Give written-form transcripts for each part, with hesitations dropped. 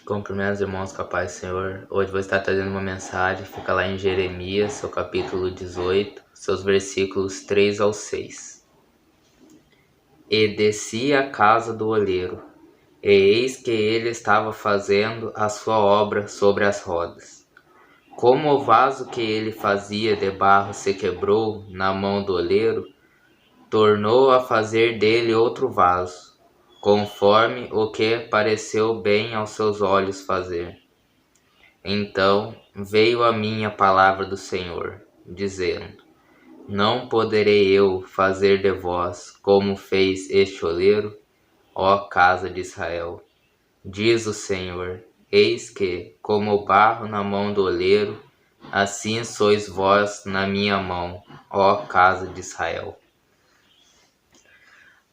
Cumprimento os irmãos com a paz do Senhor. Hoje vou estar trazendo uma mensagem, fica lá em Jeremias, seu capítulo 18, seus versículos 3 ao 6. E desci à casa do oleiro, e eis que ele estava fazendo a sua obra sobre as rodas. Como o vaso que ele fazia de barro se quebrou na mão do oleiro, tornou a fazer dele outro vaso, conforme o que pareceu bem aos seus olhos fazer. Então veio a mim a palavra do Senhor, dizendo: Não poderei eu fazer de vós como fez este oleiro, ó casa de Israel? Diz o Senhor: Eis que, como o barro na mão do oleiro, assim sois vós na minha mão, ó casa de Israel.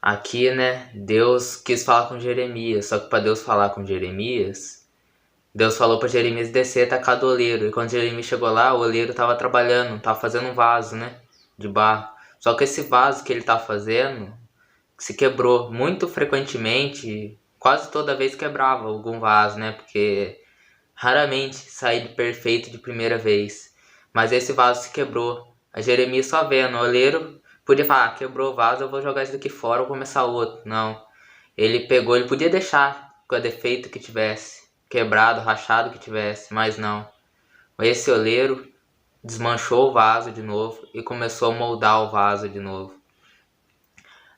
Aqui, Deus quis falar com Jeremias, só que para Deus falar com Jeremias, Deus falou para Jeremias descer até a casa do oleiro. E quando Jeremias chegou lá, o oleiro estava trabalhando, estava fazendo um vaso, de barro. Só que esse vaso que ele estava fazendo se quebrou muito frequentemente, quase toda vez quebrava algum vaso, porque raramente saía perfeito de primeira vez. Mas esse vaso se quebrou. A Jeremias só vendo, o oleiro podia falar: quebrou o vaso, eu vou jogar isso daqui fora ou começar outro. Não. Ele pegou, ele podia deixar com o defeito que tivesse, quebrado, rachado que tivesse, mas não. Esse oleiro desmanchou o vaso de novo e começou a moldar o vaso de novo.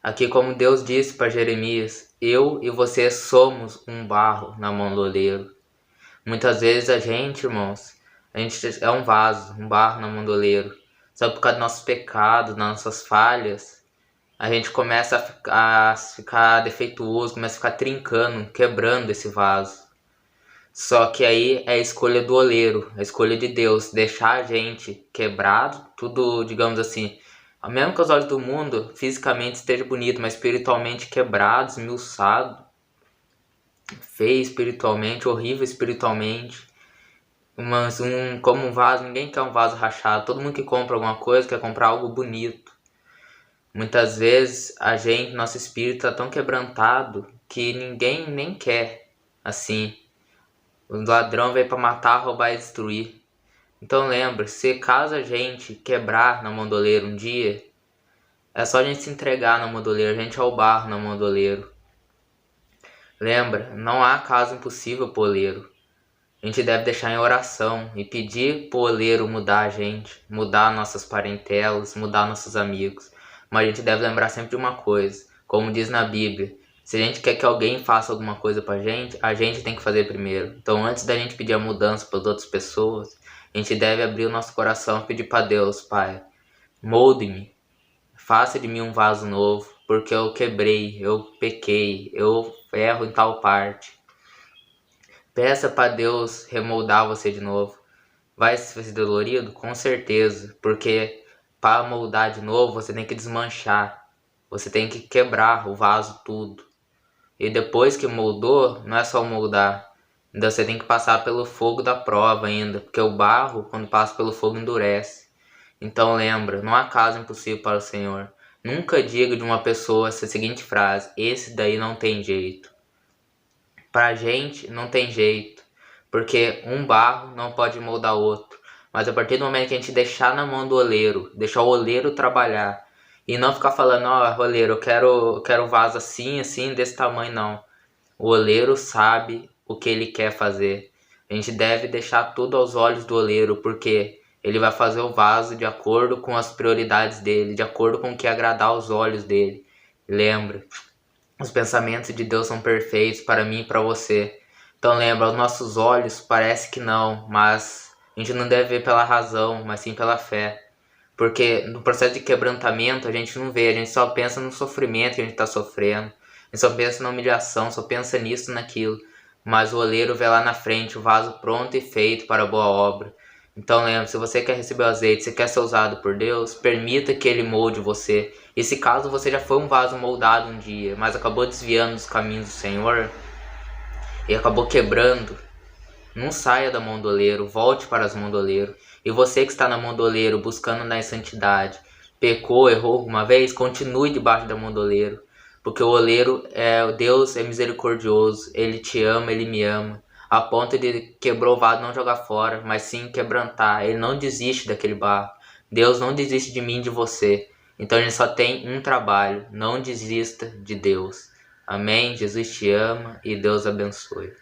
Aqui, como Deus disse para Jeremias: eu e você somos um barro na mão do oleiro. Muitas vezes a gente, irmãos, a gente é um vaso, um barro na mão do oleiro. Só por causa dos nossos pecados, das nossas falhas, a gente começa a ficar defeituoso, começa a ficar trincando, quebrando esse vaso. Só que aí é a escolha do oleiro, a escolha de Deus, deixar a gente quebrado, tudo, digamos assim, mesmo que os olhos do mundo fisicamente esteja bonito, mas espiritualmente quebrado, esmiuçado, feio espiritualmente, horrível espiritualmente. Como um vaso, ninguém quer um vaso rachado. Todo mundo que compra alguma coisa quer comprar algo bonito. Muitas vezes nosso espírito está tão quebrantado que ninguém nem quer assim. O ladrão veio para matar, roubar e destruir. Então lembra, se caso a gente quebrar na mão do oleiro um dia, é só a gente se entregar na mão do oleiro, a gente é o barro na mão do oleiro. Lembra, não há caso impossível pro oleiro. A gente deve deixar em oração e pedir pro oleiro mudar a gente, mudar nossas parentelas, mudar nossos amigos. Mas a gente deve lembrar sempre de uma coisa, como diz na Bíblia: se a gente quer que alguém faça alguma coisa pra gente, a gente tem que fazer primeiro. Então, antes da gente pedir a mudança para as outras pessoas, a gente deve abrir o nosso coração e pedir para Deus: Pai, molde-me, faça de mim um vaso novo, porque eu quebrei, eu pequei, eu erro em tal parte. Peça para Deus remoldar você de novo. Vai ser dolorido? Com certeza, porque para moldar de novo você tem que desmanchar, você tem que quebrar o vaso tudo. E depois que moldou, não é só moldar, ainda você tem que passar pelo fogo da prova ainda, porque o barro, quando passa pelo fogo, endurece. Então lembra, não há caso impossível para o Senhor. Nunca diga de uma pessoa essa seguinte frase: esse daí não tem jeito. Pra gente não tem jeito, porque um barro não pode moldar outro. Mas a partir do momento que a gente deixar na mão do oleiro, deixar o oleiro trabalhar, e não ficar falando: ó, oleiro, eu quero vaso assim, desse tamanho, não. O oleiro sabe o que ele quer fazer. A gente deve deixar tudo aos olhos do oleiro, porque ele vai fazer o vaso de acordo com as prioridades dele, de acordo com o que agradar aos olhos dele. Lembra, os pensamentos de Deus são perfeitos para mim e para você. Então lembra, aos nossos olhos parece que não, mas a gente não deve ver pela razão, mas sim pela fé. Porque no processo de quebrantamento a gente não vê, a gente só pensa no sofrimento que a gente está sofrendo. A gente só pensa na humilhação, só pensa nisso, naquilo. Mas o oleiro vê lá na frente o vaso pronto e feito para a boa obra. Então lembra, se você quer receber o azeite, se quer ser usado por Deus, permita que Ele molde você. E se caso você já foi um vaso moldado um dia, mas acabou desviando dos caminhos do Senhor e acabou quebrando, não saia da mão do oleiro, volte para as mãos do oleiro. E você que está na mão do oleiro, buscando na santidade, pecou, errou alguma vez, continue debaixo da mão do oleiro. Porque o oleiro, Deus é misericordioso, Ele te ama, Ele me ama. a ponto de quebrou o vaso não jogar fora, mas sim quebrantar. Ele não desiste daquele barro. Deus não desiste de mim e de você. Então ele só tem um trabalho. Não desista de Deus. Amém? Jesus te ama e Deus abençoe.